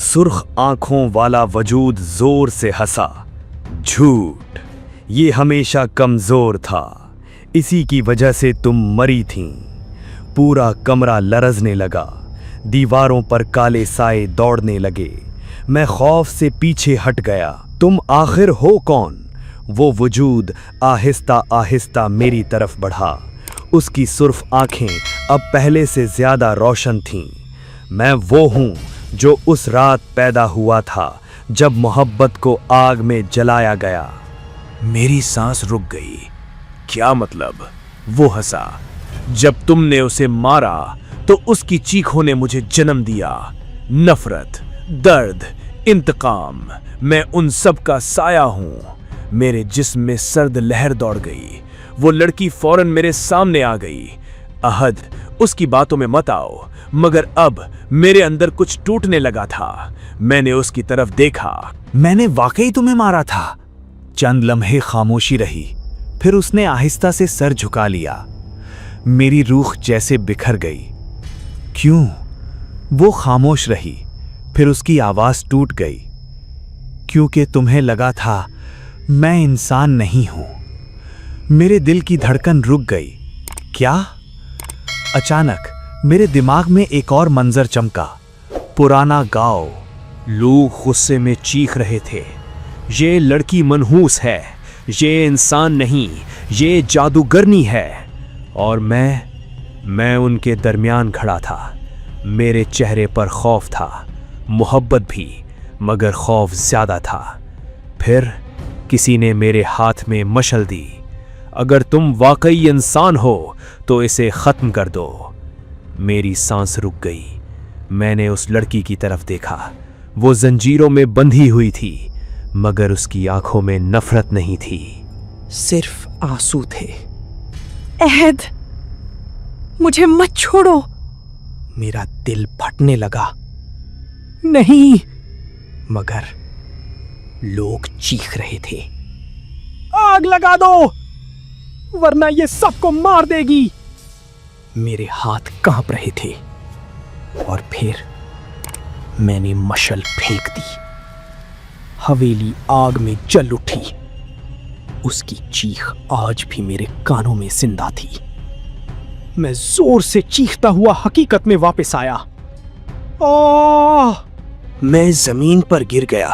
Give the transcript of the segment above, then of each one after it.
سرخ آنکھوں والا وجود زور سے ہنسا۔ جھوٹ، یہ ہمیشہ کمزور تھا، اسی کی وجہ سے تم مری تھیں۔ پورا کمرہ لرزنے لگا، دیواروں پر کالے سائے دوڑنے لگے۔ میں خوف سے پیچھے ہٹ گیا۔ تم آخر ہو کون؟ وہ وجود آہستہ آہستہ میری طرف بڑھا۔ اس کی سرخ آنکھیں اب پہلے سے زیادہ روشن تھیں۔ میں وہ ہوں جو اس رات پیدا ہوا تھا جب محبت کو آگ میں جلایا گیا۔ میری سانس رک گئی۔ کیا مطلب؟ وہ ہنسا۔ جب تم نے اسے مارا تو اس کی چیخوں نے مجھے جنم دیا۔ نفرت، درد، انتقام، میں ان سب کا سایہ ہوں۔ میرے جسم میں سرد لہر دوڑ گئی۔ وہ لڑکی فوراً میرے سامنے آ گئی۔ احد، اس کی باتوں میں مت آؤ، مگر اب میرے اندر کچھ ٹوٹنے لگا تھا۔ میں نے اس کی طرف دیکھا۔ میں نے واقعی تمہیں مارا تھا۔ چند لمحے خاموشی رہی، پھر اس نے آہستہ سے سر جھکا لیا۔ میری روح جیسے بکھر گئی۔ کیوں؟ وہ خاموش رہی، پھر اس کی آواز ٹوٹ گئی۔ کیونکہ تمہیں لگا تھا میں انسان نہیں ہوں۔ میرے دل کی دھڑکن رک گئی۔ کیا؟ اچانک میرے دماغ میں ایک اور منظر چمکا۔ پرانا گاؤں۔ لوگ غصے میں چیخ رہے تھے، یہ لڑکی منحوس ہے، یہ انسان نہیں، یہ جادوگرنی ہے۔ اور میں ان کے درمیان کھڑا تھا۔ میرے چہرے پر خوف تھا، محبت بھی، مگر خوف زیادہ تھا۔ پھر کسی نے میرے ہاتھ میں مشعل دی۔ اگر تم واقعی انسان ہو تو اسے ختم کر دو۔ میری سانس رک گئی۔ میں نے اس لڑکی کی طرف دیکھا۔ وہ زنجیروں میں بندھی ہوئی تھی، مگر اس کی آنکھوں میں نفرت نہیں تھی، صرف آنسو تھے۔ احد، مجھے مت چھوڑو۔ میرا دل پھٹنے لگا۔ نہیں، مگر لوگ چیخ رہے تھے، آگ لگا دو ورنہ یہ سب کو مار دے گی۔ میرے ہاتھ کانپ رہے تھے، اور پھر میں نے مشعل پھینک دی۔ حویلی آگ میں جل اٹھی۔ اس کی چیخ آج بھی میرے کانوں میں زندہ تھی۔ میں زور سے چیختا ہوا حقیقت میں واپس آیا۔ میں زمین پر گر گیا۔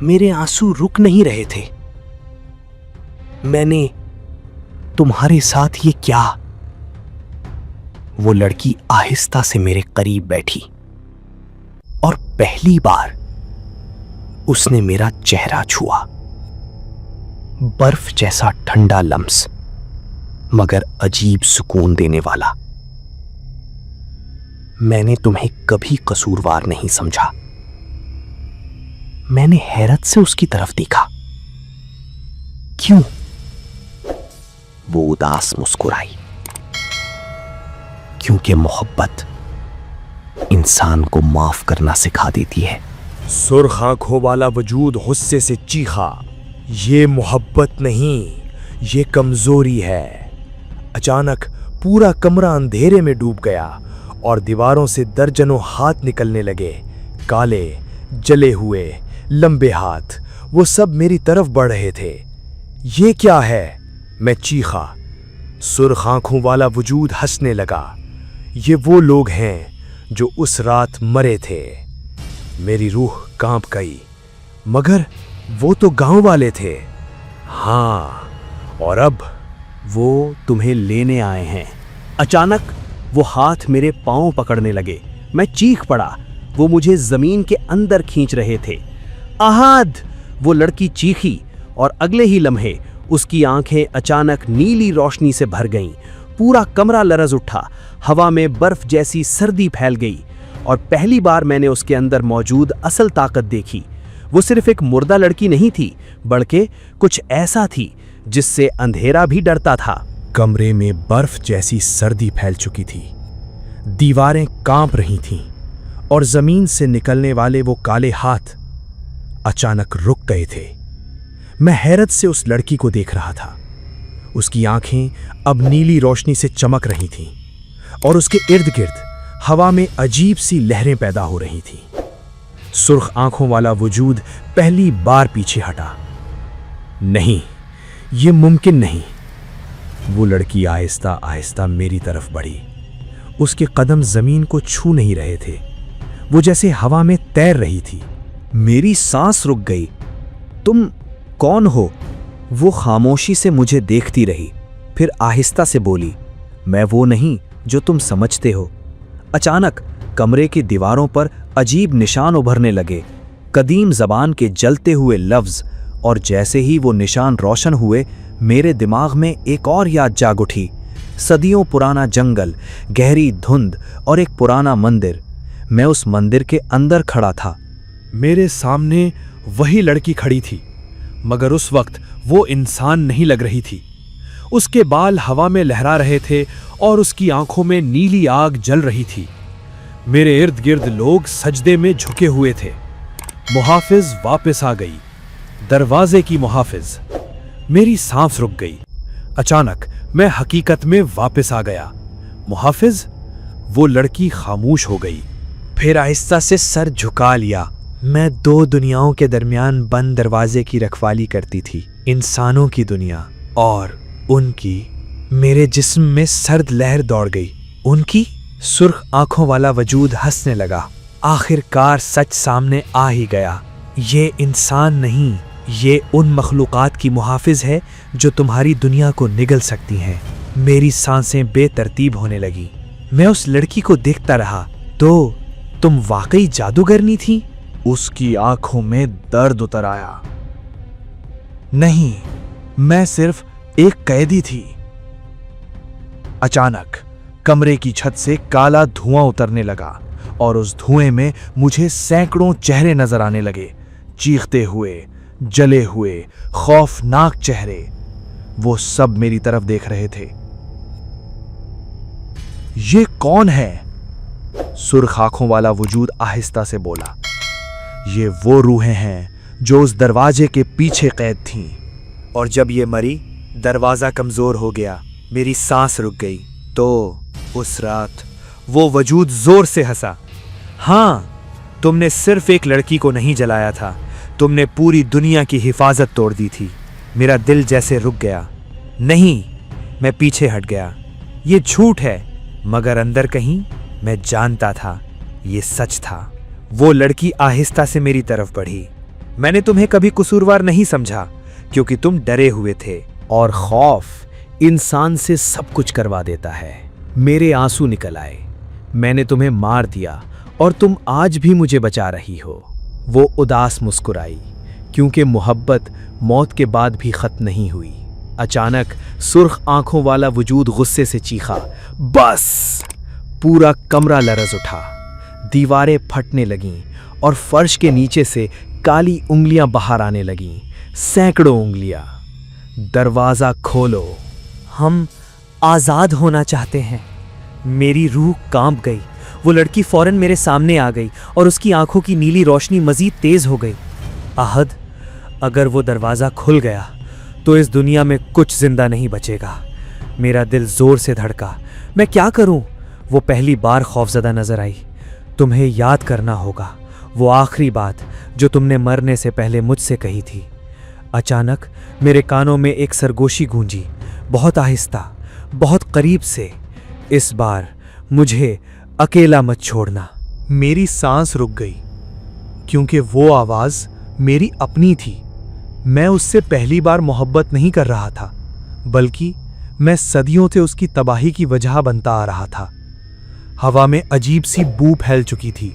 میرے آنسو رک نہیں رہے تھے۔ میں نے تمہارے ساتھ یہ کیا؟ وہ لڑکی آہستہ سے میرے قریب بیٹھی، اور پہلی بار اس نے میرا چہرہ چھوا۔ برف جیسا ٹھنڈا لمس، مگر عجیب سکون دینے والا۔ میں نے تمہیں کبھی قصوروار نہیں سمجھا۔ میں نے حیرت سے اس کی طرف دیکھا۔ کیوں؟ وہ اداس مسکرائی۔ کیونکہ محبت انسان کو معاف کرنا سکھا دیتی ہے۔ سرخ آنکھوں والا وجود غصے سے چیخا، یہ محبت نہیں، یہ کمزوری ہے۔ اچانک پورا کمرہ اندھیرے میں ڈوب گیا، اور دیواروں سے درجنوں ہاتھ نکلنے لگے، کالے، جلے ہوئے، لمبے ہاتھ۔ وہ سب میری طرف بڑھ رہے تھے۔ یہ کیا ہے؟ میں چیخا۔ سرخ آنکھوں والا وجود ہنسنے لگا۔ یہ وہ لوگ ہیں جو اس رات مرے تھے۔ میری روح کانپ گئی۔ مگر وہ تو گاؤں والے تھے۔ ہاں، اور اب وہ تمہیں لینے آئے ہیں۔ اچانک وہ ہاتھ میرے پاؤں پکڑنے لگے۔ میں چیخ پڑا۔ وہ مجھے زمین کے اندر کھینچ رہے تھے۔ احد! وہ لڑکی چیخی، اور اگلے ہی لمحے اس کی آنکھیں اچانک نیلی روشنی سے بھر گئیں۔ پورا کمرہ لرز اٹھا، ہوا میں برف جیسی سردی پھیل گئی، اور پہلی بار میں نے اس کے اندر موجود اصل طاقت دیکھی۔ وہ صرف ایک مردہ لڑکی نہیں تھی، بلکہ کچھ ایسا تھی جس سے اندھیرا بھی ڈرتا تھا۔ کمرے میں برف جیسی سردی پھیل چکی تھی، دیواریں کانپ رہی تھیں، اور زمین سے نکلنے والے وہ کالے ہاتھ اچانک رک گئے تھے۔ میں حیرت سے اس لڑکی کو دیکھ رہا تھا۔ اس کی آنکھیں اب نیلی روشنی سے چمک رہی تھیں، اور اس کے ارد گرد ہوا میں عجیب سی لہریں پیدا ہو رہی تھیں۔ سرخ آنکھوں والا وجود پہلی بار پیچھے ہٹا۔ نہیں، یہ ممکن نہیں۔ وہ لڑکی آہستہ آہستہ میری طرف بڑھی۔ اس کے قدم زمین کو چھو نہیں رہے تھے، وہ جیسے ہوا میں تیر رہی تھی۔ میری سانس رک گئی۔ تم کون ہو؟ وہ خاموشی سے مجھے دیکھتی رہی، پھر آہستہ سے بولی، میں وہ نہیں جو تم سمجھتے ہو۔ اچانک کمرے کی دیواروں پر عجیب نشان ابھرنے لگے، قدیم زبان کے جلتے ہوئے لفظ، اور جیسے ہی وہ نشان روشن ہوئے میرے دماغ میں ایک اور یاد جاگ اٹھی۔ صدیوں پرانا جنگل، گہری دھند اور ایک پرانا مندر۔ میں اس مندر کے اندر کھڑا تھا۔ میرے سامنے وہی لڑکی کھڑی تھی، مگر اس وقت وہ انسان نہیں لگ رہی تھی۔ اس کے بال ہوا میں لہرا رہے تھے اور اس کی آنکھوں میں نیلی آگ جل رہی تھی۔ میرے ارد گرد لوگ سجدے میں جھکے ہوئے تھے۔ محافظ واپس آ گئی، دروازے کی محافظ۔ میری سانس رک گئی۔ اچانک میں حقیقت میں واپس آ گیا۔ محافظ؟ وہ لڑکی خاموش ہو گئی، پھر آہستہ سے سر جھکا لیا۔ میں دو دنیاؤں کے درمیان بند دروازے کی رکھوالی کرتی تھی، انسانوں کی دنیا اور ان کی۔ میرے جسم میں سرد لہر دوڑ گئی۔ ان کی؟ سرخ آنکھوں والا وجود ہنسنے لگا۔ آخر کار سچ سامنے آ ہی گیا۔ یہ انسان نہیں، یہ ان مخلوقات کی محافظ ہے جو تمہاری دنیا کو نگل سکتی ہیں۔ میری سانسیں بے ترتیب ہونے لگی۔ میں اس لڑکی کو دیکھتا رہا۔ تو تم واقعی جادوگرنی تھی؟ اس کی آنکھوں میں درد اتر آیا۔ نہیں، میں صرف ایک قیدی تھی۔ اچانک کمرے کی چھت سے کالا دھواں اترنے لگا اور اس دھوئیں میں مجھے سینکڑوں چہرے نظر آنے لگے، چیختے ہوئے، جلے ہوئے، خوفناک چہرے۔ وہ سب میری طرف دیکھ رہے تھے۔ یہ کون ہے؟ سرخ آنکھوں والا وجود آہستہ سے بولا، یہ وہ روحیں ہیں جو اس دروازے کے پیچھے قید تھیں، اور جب یہ مری دروازہ کمزور ہو گیا، میری سانس رک گئی۔ تو اس رات وہ وجود زور سے ہنسا۔ ہاں، تم نے صرف ایک لڑکی کو نہیں جلایا تھا، تم نے پوری دنیا کی حفاظت توڑ دی تھی۔ میرا دل جیسے رک گیا۔ نہیں، میں پیچھے ہٹ گیا۔ یہ جھوٹ ہے، مگر اندر کہیں میں جانتا تھا یہ سچ تھا۔ وہ لڑکی آہستہ سے میری طرف بڑھی۔ میں نے تمہیں کبھی قصوروار نہیں سمجھا کیونکہ تم ڈرے ہوئے تھے، اور خوف انسان سے سب کچھ کروا دیتا ہے۔ میرے آنسو نکل آئے۔ میں نے تمہیں مار دیا اور تم آج بھی مجھے بچا رہی ہو۔ وہ اداس مسکرائی، کیونکہ محبت موت کے بعد بھی ختم نہیں ہوئی۔ اچانک سرخ آنکھوں والا وجود غصے سے چیخا، بس! پورا کمرہ لرز اٹھا، دیواریں پھٹنے لگیں اور فرش کے نیچے سے کالی انگلیاں باہر آنے لگیں، سینکڑوں انگلیاں۔ دروازہ کھولو، ہم آزاد ہونا چاہتے ہیں۔ میری روح کانپ گئی۔ وہ لڑکی فوراً میرے سامنے آ گئی اور اس کی آنکھوں کی نیلی روشنی مزید تیز ہو گئی۔ احد، اگر وہ دروازہ کھل گیا تو اس دنیا میں کچھ زندہ نہیں بچے گا۔ میرا دل زور سے دھڑکا۔ میں کیا کروں؟ وہ پہلی بار خوفزدہ نظر آئی۔ تمہیں یاد کرنا ہوگا وہ آخری بات جو تم نے مرنے سے پہلے مجھ سے کہی تھی۔ اچانک میرے کانوں میں ایک سرگوشی گونجی، بہت آہستہ، بہت قریب سے، اس بار مجھے اکیلا مت چھوڑنا۔ میری سانس رک گئی، کیونکہ وہ آواز میری اپنی تھی۔ میں اس سے پہلی بار محبت نہیں کر رہا تھا، بلکہ میں صدیوں سے اس کی تباہی کی وجہ بنتا آ رہا تھا۔ ہوا میں عجیب سی بو پھیل چکی تھی،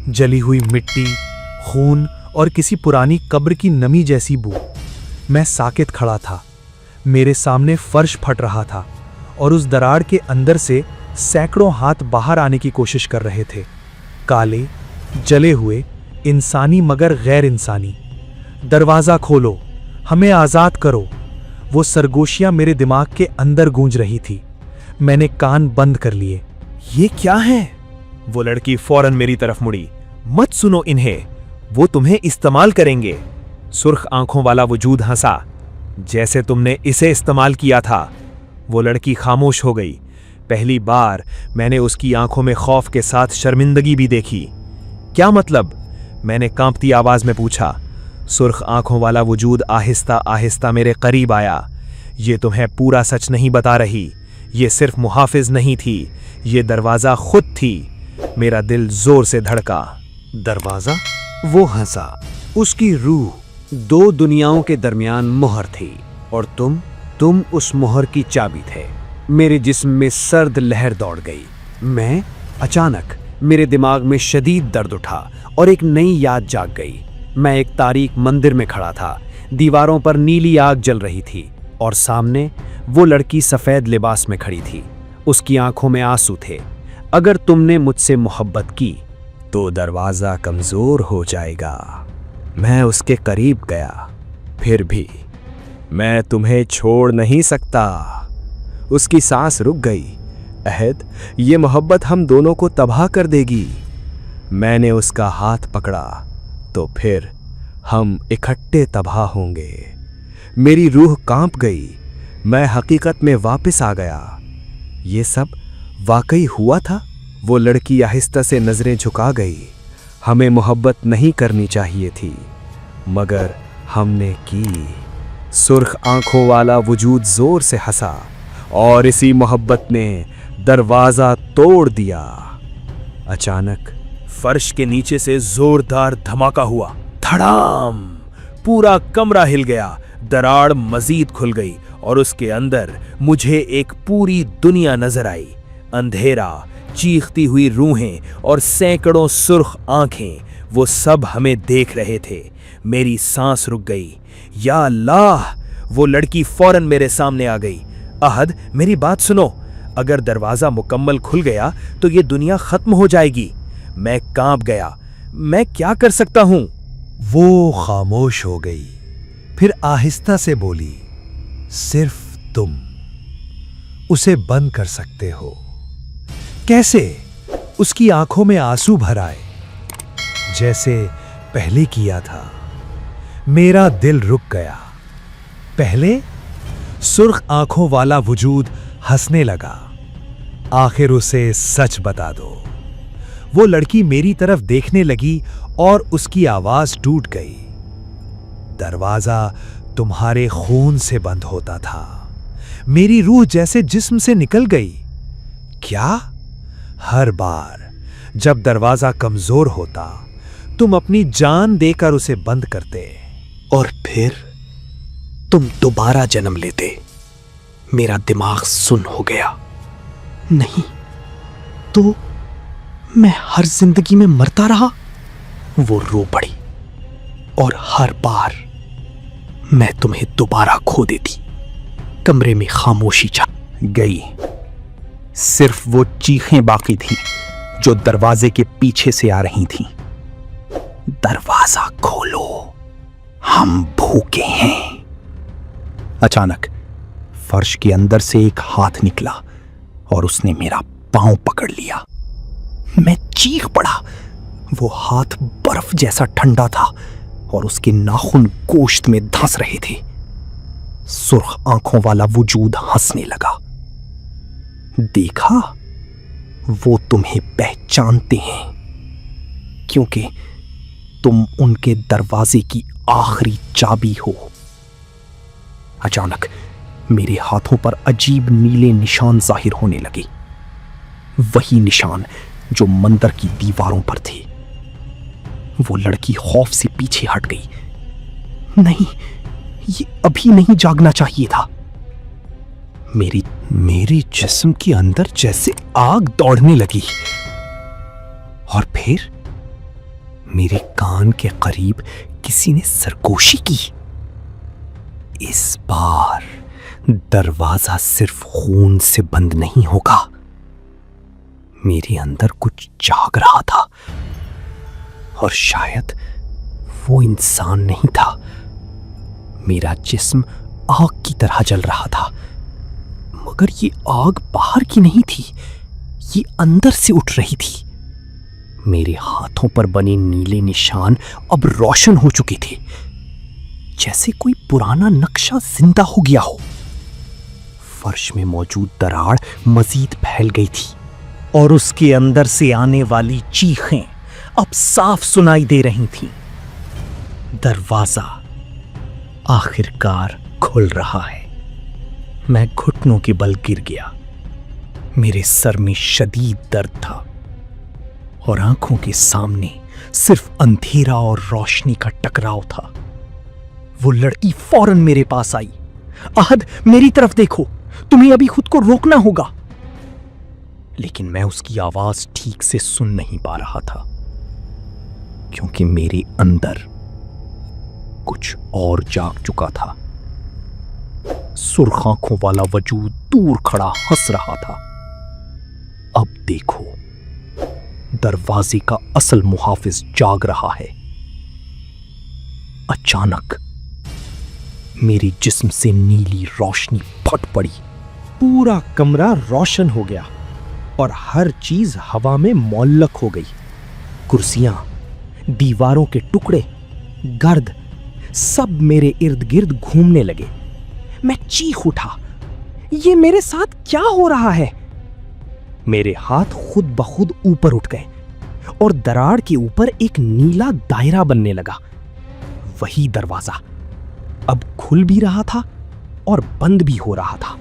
جلی ہوئی مٹی، خون اور کسی پرانی قبر کی نمی جیسی بو۔ میں ساکت کھڑا تھا، میرے سامنے فرش پھٹ رہا تھا اور اس دراڑ کے اندر سے سینکڑوں ہاتھ باہر آنے کی کوشش کر رہے تھے، کالے، جلے ہوئے، انسانی مگر غیر انسانی۔ دروازہ کھولو، ہمیں آزاد کرو۔ وہ سرگوشیاں میرے دماغ کے اندر گونج رہی تھی۔ میں نے کان بند کر لیے۔ یہ کیا ہے؟ وہ لڑکی فوراً میری طرف مڑی۔ مت سنو انہیں، وہ تمہیں استعمال کریں گے۔ سرخ آنکھوں والا وجود ہنسا، جیسے تم نے اسے استعمال کیا تھا۔ وہ لڑکی خاموش ہو گئی۔ پہلی بار میں نے اس کی آنکھوں میں خوف کے ساتھ شرمندگی بھی دیکھی۔ کیا مطلب؟ میں نے کانپتی آواز میں پوچھا۔ سرخ آنکھوں والا وجود آہستہ آہستہ میرے قریب آیا۔ یہ تمہیں پورا سچ نہیں بتا رہی، یہ صرف محافظ نہیں تھی، یہ دروازہ خود تھی۔ میرا دل زور سے دھڑکا۔ دروازہ؟ وہ ہنسا۔ اس کی روح 2 دنیاؤں کے درمیان مہر تھی، اور تم اس مہر کی چابی تھے۔ میرے جسم میں سرد لہر دوڑ گئی۔ اچانک میرے دماغ میں شدید درد اٹھا اور ایک نئی یاد جاگ گئی۔ میں ایک تاریک مندر میں کھڑا تھا، دیواروں پر نیلی آگ جل رہی تھی، اور سامنے وہ لڑکی سفید لباس میں کھڑی تھی۔ اس کی آنکھوں میں آنسو تھے۔ اگر تم نے مجھ سے محبت کی تو دروازہ کمزور ہو جائے گا۔ میں اس کے قریب گیا۔ پھر بھی میں تمہیں چھوڑ نہیں سکتا۔ اس کی سانس رک گئی۔ عہد، یہ محبت ہم دونوں کو تباہ کر دے گی۔ میں نے اس کا ہاتھ پکڑا، تو پھر ہم اکٹھے تباہ ہوں گے۔ میری روح کانپ گئی۔ میں حقیقت میں واپس آ گیا۔ یہ سب واقعی ہوا تھا؟ وہ لڑکی آہستہ سے نظریں جھکا گئی۔ ہمیں محبت نہیں کرنی چاہیے تھی، مگر ہم نے کی۔ سرخ آنکھوں والا وجود زور سے ہنسا، اور اسی محبت نے دروازہ توڑ دیا۔ اچانک فرش کے نیچے سے زوردار دھماکہ ہوا۔ دھڑام! پورا کمرہ ہل گیا۔ دراڑ مزید کھل گئی، اور اس کے اندر مجھے ایک پوری دنیا نظر آئی۔ اندھیرا، چیختی ہوئی روحیں اور سینکڑوں سرخ آنکھیں، وہ سب ہمیں دیکھ رہے تھے۔ میری سانس رک گئی۔ یا اللہ! وہ لڑکی فوراً میرے سامنے آ گئی۔ عہد، میری بات سنو۔ اگر دروازہ مکمل کھل گیا تو یہ دنیا ختم ہو جائے گی۔ میں کانپ گیا۔ میں کیا کر سکتا ہوں؟ وہ خاموش ہو گئی، پھر آہستہ سے بولی، صرف تم اسے بند کر سکتے ہو۔ کیسے؟ اس کی آنکھوں میں آنسو بھر آئے۔ جیسے پہلے کیا تھا۔ میرا دل رک گیا۔ پہلے؟ سرخ آنکھوں والا وجود ہنسنے لگا۔ آخر اسے سچ بتا دو۔ وہ لڑکی میری طرف دیکھنے لگی اور اس کی آواز ٹوٹ گئی۔ دروازہ تمہارے خون سے بند ہوتا تھا۔ میری روح جیسے جسم سے نکل گئی۔ کیا؟ ہر بار جب دروازہ کمزور ہوتا تم اپنی جان دے کر اسے بند کرتے، اور پھر تم دوبارہ جنم لیتے۔ میرا دماغ سن ہو گیا۔ نہیں تو میں ہر زندگی میں مرتا رہا؟ وہ رو پڑی، اور ہر بار میں تمہیں دوبارہ کھو دیتی۔ کمرے میں خاموشی چھا گئی۔ صرف وہ چیخیں باقی تھیں جو دروازے کے پیچھے سے آ رہی تھیں۔ دروازہ کھولو، ہم بھوکے ہیں۔ اچانک فرش کے اندر سے ایک ہاتھ نکلا اور اس نے میرا پاؤں پکڑ لیا۔ میں چیخ پڑا۔ وہ ہاتھ برف جیسا ٹھنڈا تھا اور اس کے ناخن گوشت میں دھنس رہے تھے۔ سرخ آنکھوں والا وجود ہنسنے لگا۔ دیکھا؟ وہ تمہیں پہچانتے ہیں، کیونکہ تم ان کے دروازے کی آخری چابی ہو۔ اچانک میرے ہاتھوں پر عجیب نیلے نشان ظاہر ہونے لگے، وہی نشان جو مندر کی دیواروں پر تھے۔ وہ لڑکی خوف سے پیچھے ہٹ گئی۔ نہیں، یہ ابھی نہیں جاگنا چاہیے تھا۔ میری جسم کے اندر جیسے آگ دوڑنے لگی، اور پھر میرے کان کے قریب کسی نے سرگوشی کی۔ اس بار دروازہ صرف خون سے بند نہیں ہوگا۔ میرے اندر کچھ جاگ رہا تھا، اور شاید وہ انسان نہیں تھا۔ میرا جسم آگ کی طرح جل رہا تھا، مگر یہ آگ باہر کی نہیں تھی، یہ اندر سے اٹھ رہی تھی۔ میرے ہاتھوں پر بنے نیلے نشان اب روشن ہو چکے تھے، جیسے کوئی پرانا نقشہ زندہ ہو گیا ہو۔ فرش میں موجود دراڑ مزید پھیل گئی تھی، اور اس کے اندر سے آنے والی چیخیں اب صاف سنائی دے رہی تھیں۔ دروازہ آخرکار کھل رہا ہے۔ میں گھٹنوں کے بل گر گیا۔ میرے سر میں شدید درد تھا اور آنکھوں کے سامنے صرف اندھیرا اور روشنی کا ٹکراؤ تھا۔ وہ لڑکی فوراً میرے پاس آئی۔ احد، میری طرف دیکھو، تمہیں ابھی خود کو روکنا ہوگا۔ لیکن میں اس کی آواز ٹھیک سے سن نہیں پا رہا تھا، کیونکہ میرے اندر کچھ اور جاگ چکا تھا۔ سرخ آنکھوں والا وجود دور کھڑا ہنس رہا تھا۔ اب دیکھو، دروازے کا اصل محافظ جاگ رہا ہے۔ اچانک میرے جسم سے نیلی روشنی پھٹ پڑی۔ پورا کمرہ روشن ہو گیا اور ہر چیز ہوا میں معلق ہو گئی۔ کرسیاں، دیواروں کے ٹکڑے، گرد، سب میرے ارد گرد گھومنے لگے۔ میں چیخ اٹھا، یہ میرے ساتھ کیا ہو رہا ہے؟ میرے ہاتھ خود بخود اوپر اٹھ گئے اور دراڑ کے اوپر ایک نیلا دائرہ بننے لگا۔ وہی دروازہ اب کھل بھی رہا تھا اور بند بھی ہو رہا تھا۔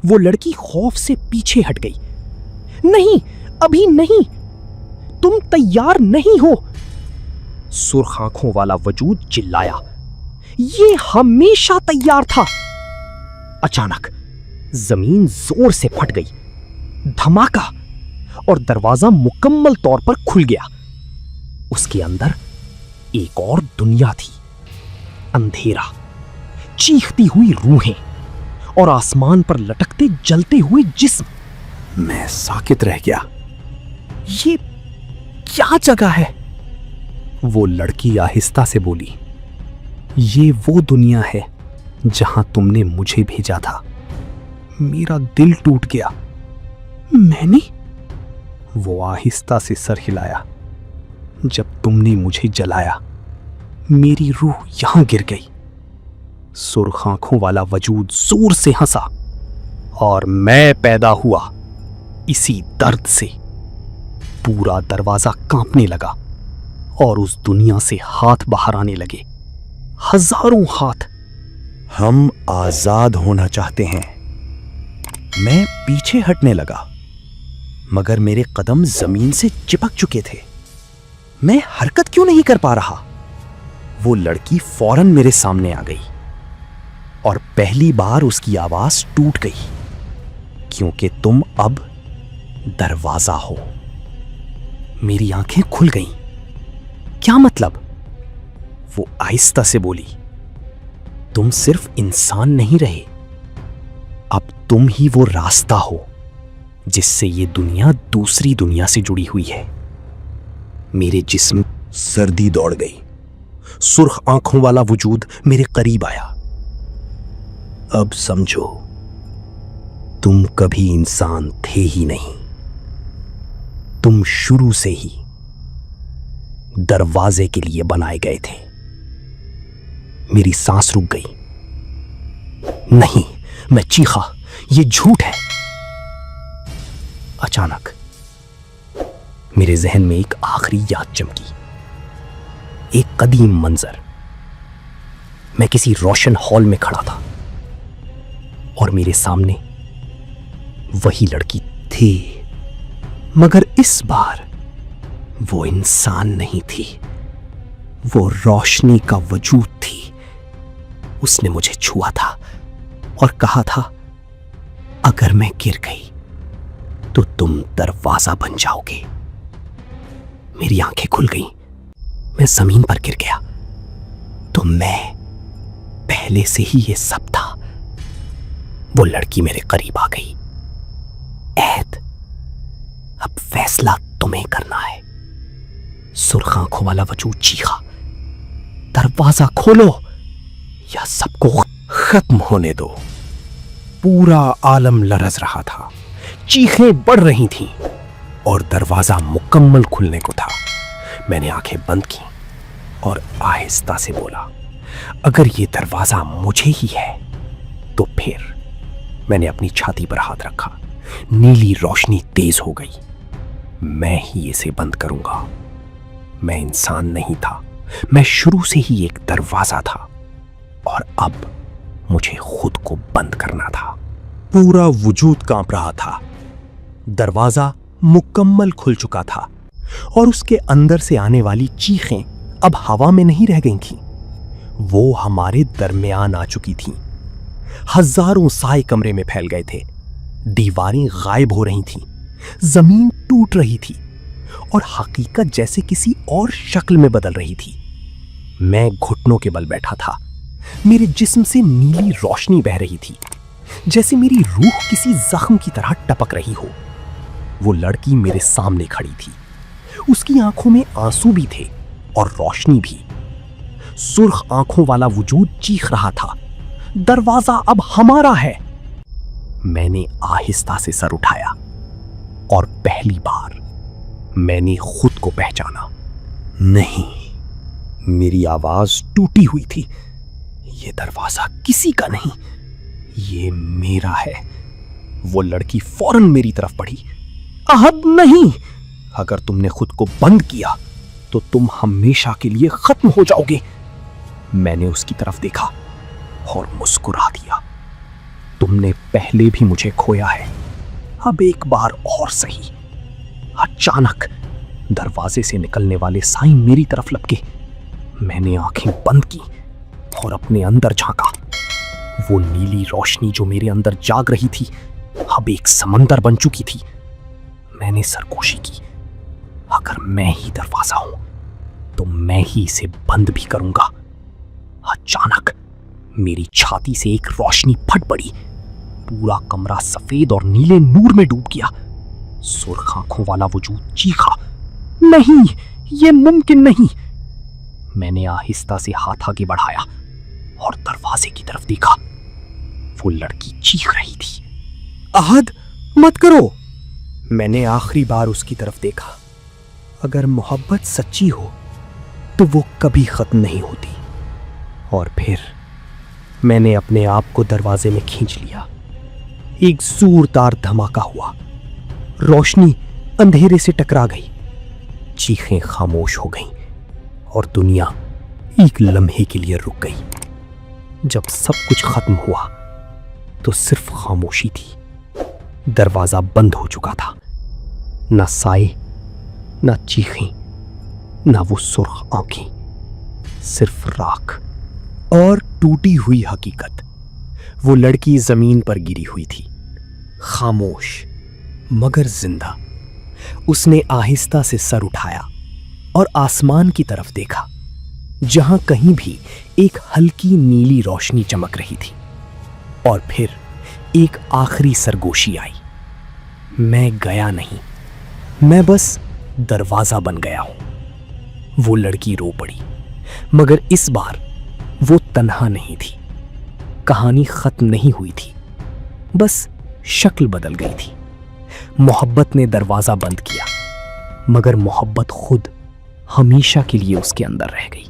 وہ لڑکی خوف سے پیچھے ہٹ گئی۔ نہیں، ابھی نہیں، تم تیار نہیں ہو، سرخ آنکھوں والا وجود چلایا۔ یہ ہمیشہ تیار تھا۔ اچانک زمین زور سے پھٹ گئی، دھماکہ، اور دروازہ مکمل طور پر کھل گیا۔ اس کے اندر ایک اور دنیا تھی، اندھیرا، چیختی ہوئی روحیں اور آسمان پر لٹکتے جلتے ہوئے جسم۔ میں ساکت رہ گیا۔ یہ کیا جگہ ہے؟ وہ لڑکی آہستہ سے بولی، یہ وہ دنیا ہے جہاں تم نے مجھے بھیجا تھا۔ میرا دل ٹوٹ گیا۔ میں نے؟ وہ آہستہ سے سر ہلایا۔ جب تم نے مجھے جلایا، میری روح یہاں گر گئی۔ سرخ آنکھوں والا وجود زور سے ہنسا، اور میں پیدا ہوا اسی درد سے۔ پورا دروازہ کانپنے لگا اور اس دنیا سے ہاتھ باہر آنے لگے، ہزاروں ہاتھ۔ ہم آزاد ہونا چاہتے ہیں۔ میں پیچھے ہٹنے لگا، مگر میرے قدم زمین سے چپک چکے تھے۔ میں حرکت کیوں نہیں کر پا رہا؟ وہ لڑکی فوراً میرے سامنے آ گئی، اور پہلی بار اس کی آواز ٹوٹ گئی، کیونکہ تم اب دروازہ ہو۔ میری آنکھیں کھل گئیں۔ کیا مطلب؟ وہ آہستہ سے بولی، تم صرف انسان نہیں رہے، اب تم ہی وہ راستہ ہو جس سے یہ دنیا دوسری دنیا سے جڑی ہوئی ہے۔ میرے جسم سردی دوڑ گئی۔ سرخ آنکھوں والا وجود میرے قریب آیا۔ اب سمجھو، تم کبھی انسان تھے ہی نہیں، تم شروع سے ہی دروازے کے لیے بنائے گئے تھے۔ میری سانس رک گئی۔ نہیں، میں چیخا، یہ جھوٹ ہے۔ اچانک میرے ذہن میں ایک آخری یاد چمکی، ایک قدیم منظر۔ میں کسی روشن ہال میں کھڑا تھا اور میرے سامنے وہی لڑکی تھی، مگر اس بار وہ انسان نہیں تھی، وہ روشنی کا وجود تھی۔ اس نے مجھے چھوا تھا اور کہا تھا، اگر میں گر گئی تو تم دروازہ بن جاؤ گے۔ میری آنکھیں کھل گئیں۔ میں زمین پر گر گیا تو میں پہلے سے ہی یہ سب تھا۔ وہ لڑکی میرے قریب آ گئی۔ عہد، اب فیصلہ تمہیں کرنا ہے۔ سرخ آنکھوں والا وجود چیخا، دروازہ کھولو یا سب کو ختم ہونے دو۔ پورا عالم لرز رہا تھا، چیخیں بڑھ رہی تھیں اور دروازہ مکمل کھلنے کو تھا۔ میں نے آنکھیں بند کی اور آہستہ سے بولا، اگر یہ دروازہ مجھے ہی ہے تو پھر۔ میں نے اپنی چھاتی پر ہاتھ رکھا۔ نیلی روشنی تیز ہو گئی۔ میں ہی اسے بند کروں گا۔ میں انسان نہیں تھا، میں شروع سے ہی ایک دروازہ تھا، اور اب مجھے خود کو بند کرنا تھا۔ پورا وجود کانپ رہا تھا۔ دروازہ مکمل کھل چکا تھا، اور اس کے اندر سے آنے والی چیخیں اب ہوا میں نہیں رہ گئی تھیں، وہ ہمارے درمیان آ چکی تھیں۔ ہزاروں سائے کمرے میں پھیل گئے تھے، دیواریں غائب ہو رہی تھیں، زمین ٹوٹ رہی تھی، اور حقیقت جیسے کسی اور شکل میں بدل رہی تھی۔ میں گھٹنوں کے بل بیٹھا تھا، میرے جسم سے نیلی روشنی بہہ رہی تھی، جیسے میری روح کسی زخم کی طرح ٹپک رہی ہو۔ وہ لڑکی میرے سامنے کھڑی تھی، اس کی آنکھوں میں آنسو بھی تھے اور روشنی بھی۔ سرخ آنکھوں والا وجود چیخ رہا تھا، دروازہ اب ہمارا ہے۔ میں نے آہستہ سے سر اٹھایا، اور پہلی بار میں نے خود کو پہچانا۔ نہیں، میری آواز ٹوٹی ہوئی تھی۔ یہ دروازہ کسی کا نہیں، یہ میرا ہے۔ وہ لڑکی فوراً میری طرف بڑھی۔ عہد نہیں، اگر تم نے خود کو بند کیا تو تم ہمیشہ کے لیے ختم ہو جاؤ گے۔ میں نے اس کی طرف دیکھا اور مسکرا دیا۔ تم نے پہلے بھی مجھے کھویا ہے، اب ایک بار اور صحیح۔ اچانک دروازے سے نکلنے والے سائیں میری طرف لپکے۔ میں نے آنکھیں بند کی اور اپنے اندر جھانکا۔ وہ نیلی روشنی جو میرے اندر جاگ رہی تھی اب ایک سمندر بن چکی تھی۔ میں نے سرگوشی کی، اگر میں ہی دروازہ ہوں تو میں ہی اسے بند بھی کروں گا۔ اچانک میری چھاتی سے ایک روشنی پھٹ پڑی، پورا کمرہ سفید اور نیلے نور میں ڈوب گیا۔ سرخ آنکھوں والا وجود چیخا، نہیں، یہ ممکن نہیں۔ میں نے آہستہ سے ہاتھ آگے بڑھایا اور دروازے کی طرف دیکھا۔ وہ لڑکی چیخ رہی تھی، عہد مت کرو۔ میں نے آخری بار اس کی طرف دیکھا۔ اگر محبت سچی ہو تو وہ کبھی ختم نہیں ہوتی۔ اور پھر میں نے اپنے آپ کو دروازے میں کھینچ لیا۔ ایک زوردار دھماکہ ہوا، روشنی اندھیرے سے ٹکرا گئی، چیخیں خاموش ہو گئیں، اور دنیا ایک لمحے کے لیے رک گئی۔ جب سب کچھ ختم ہوا تو صرف خاموشی تھی۔ دروازہ بند ہو چکا تھا، نہ سائے، نہ چیخیں، نہ وہ سرخ آنکھیں، صرف راکھ اور ٹوٹی ہوئی حقیقت۔ وہ لڑکی زمین پر گری ہوئی تھی، خاموش مگر زندہ۔ اس نے آہستہ سے سر اٹھایا اور آسمان کی طرف دیکھا، جہاں کہیں بھی ایک ہلکی نیلی روشنی چمک رہی تھی۔ اور پھر ایک آخری سرگوشی آئی۔ میں گیا نہیں، میں بس دروازہ بن گیا ہوں۔ وہ لڑکی رو پڑی، مگر اس بار وہ تنہا نہیں تھی۔ کہانی ختم نہیں ہوئی تھی، بس شکل بدل گئی تھی۔ محبت نے دروازہ بند کیا، مگر محبت خود ہمیشہ کے لیے اس کے اندر رہ گئی۔